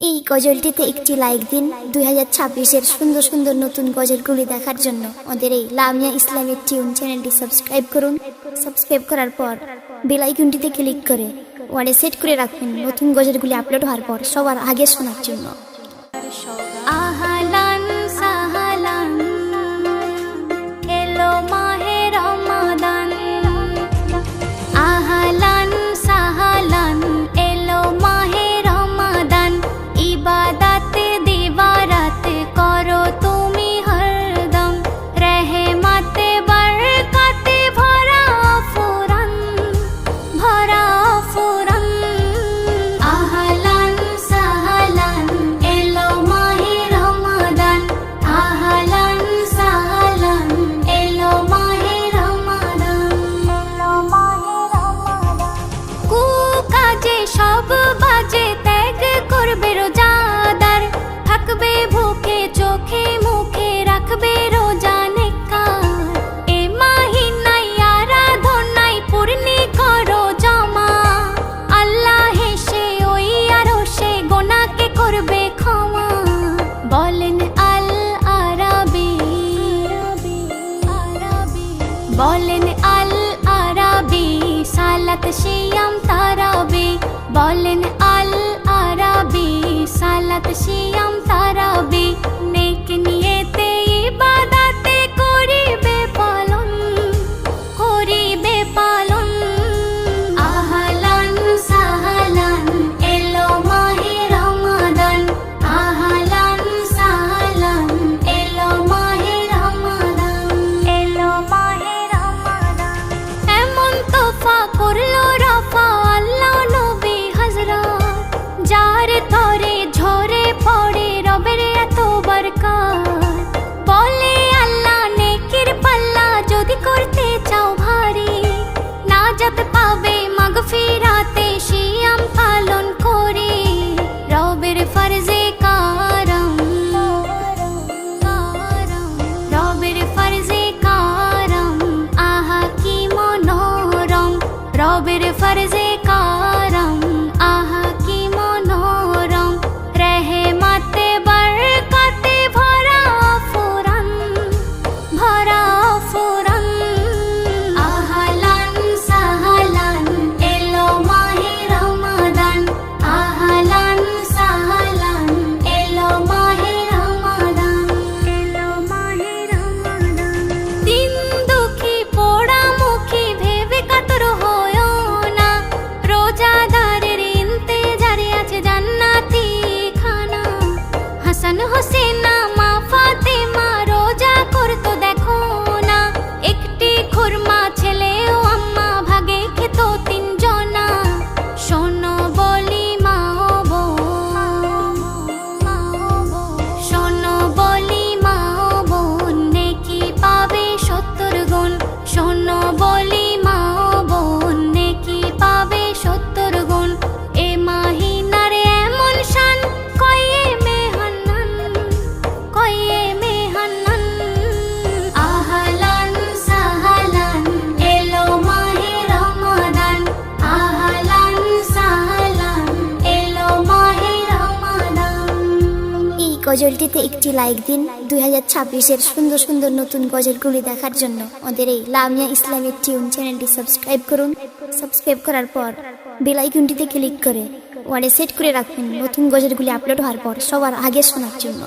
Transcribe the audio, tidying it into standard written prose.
এই গজলটিতে একটি লাইক দিন। 2026-এর সুন্দর সুন্দর নতুন গজলগুলি দেখার জন্য আমাদের এই লামিয়া ইসলামিক টিউন চ্যানেলটি সাবস্ক্রাইব করুন। সাবস্ক্রাইব করার পর বেল আইকনটিতে ক্লিক করে ওয়ালে সেট করে রাখুন নতুন গজলগুলি আপলোড হওয়ার পর সবার আগে শোনার জন্য। আহলান সাহলান এলো মাহে রমাদান, আহলান সাহলান এলো মাহে রমাদান, ইবাদতে দিবারাত করো তুমি হরদম, রহমতে বরকতে ভরা ফুরান ভরা ফুরান। আহলান সাহলান এলো মাহে রমাদান, আহলান সাহলান এলো মাহে রমাদান, এলো মাহে রমাদান। কুকাজে সব বাজে ত্যাগ করবে রোজাদার, থাকবে ভুকে চোখে মুখে রাখবে রোজা নেককার। এ মাহিনায় আরাধনায় পূর্ণি করো জমা, আল্লাহ হেসে ওই আরশে গোনাকে করবে ক্ষমা। বলেন আল আরাবি, বলেন আল আরাবি সালাত সিয়াম তারাবি, বলেন আল আরাবি সালাত সিয়াম তারাবি। নেক নিয়তে ইবাদতে করিবে পালন, করিবে পালন। আহলান সাহলান এলো মাহে রমাদান, আহলান সাহলান এলো মাহে রমাদান, এলো মাহে রমাদান। এমন তোফা করলো রফা আল্লাহ নবী হযরত, যার তরে ঝরে পড়ে রবের এত বরকত। বলে আল্লাহ নেকির পাল্লা যদি করতে চাও ভারী, নাজাত পাবে মাগফিরাতে সিয়াম পালন করে। রবের ফরজে কারম, রবের ফরজে কারম আহা কি মনোরম, রবের ফরজে কারম আহা কি মনোরম। রহমতে বরকতে ভরা ফুরান ভরা ফুরান। আহলান সাহলান এলো মাহে রমাদান, আহলান সাহলান এলো মাহে রমাদান, এলো মাহে রমাদান। দিন দুঃখী পোড়া মুখী ভেবে কাতর হয়ো না, রোজাদারের ইন্তেজারে আছে জান্নাতি খানা। হাসান হোসেনা মা ফাতেমা রোজা করতো দেখো না, একটি খুরমা ছেলেও আম্মা ভাগে খেত তিনজনা। শোনো বলি মা ও বোন, শোনো বলি মা ও বোন, নেকি পাবে 70 গুণ। শোনো বলি মা ও বোন, নেকি পাবে 70 গুণ। এ মাহিনার এমন শান কয়ে মেহান্নান, কয়ে মেহান্নান। আহলান সাহলান এলো মাহে রমাদান, আহলান সাহলান এলো মাহে রমাদান। এই গজলটিতে একটি লাইক দিন। 2026-এর সুন্দর সুন্দর নতুন গজলগুলি দেখার জন্য আমাদের এই লামিয়া ইসলামিক টিউন চ্যানেলটি সাবস্ক্রাইব করুন। সাবস্ক্রাইব করার পর বেল আইকনটিতে ক্লিক করে ওয়ালে সেট করে রাখুন নতুন গজলগুলি আপলোড হওয়ার পর সবার আগে শোনার জন্য।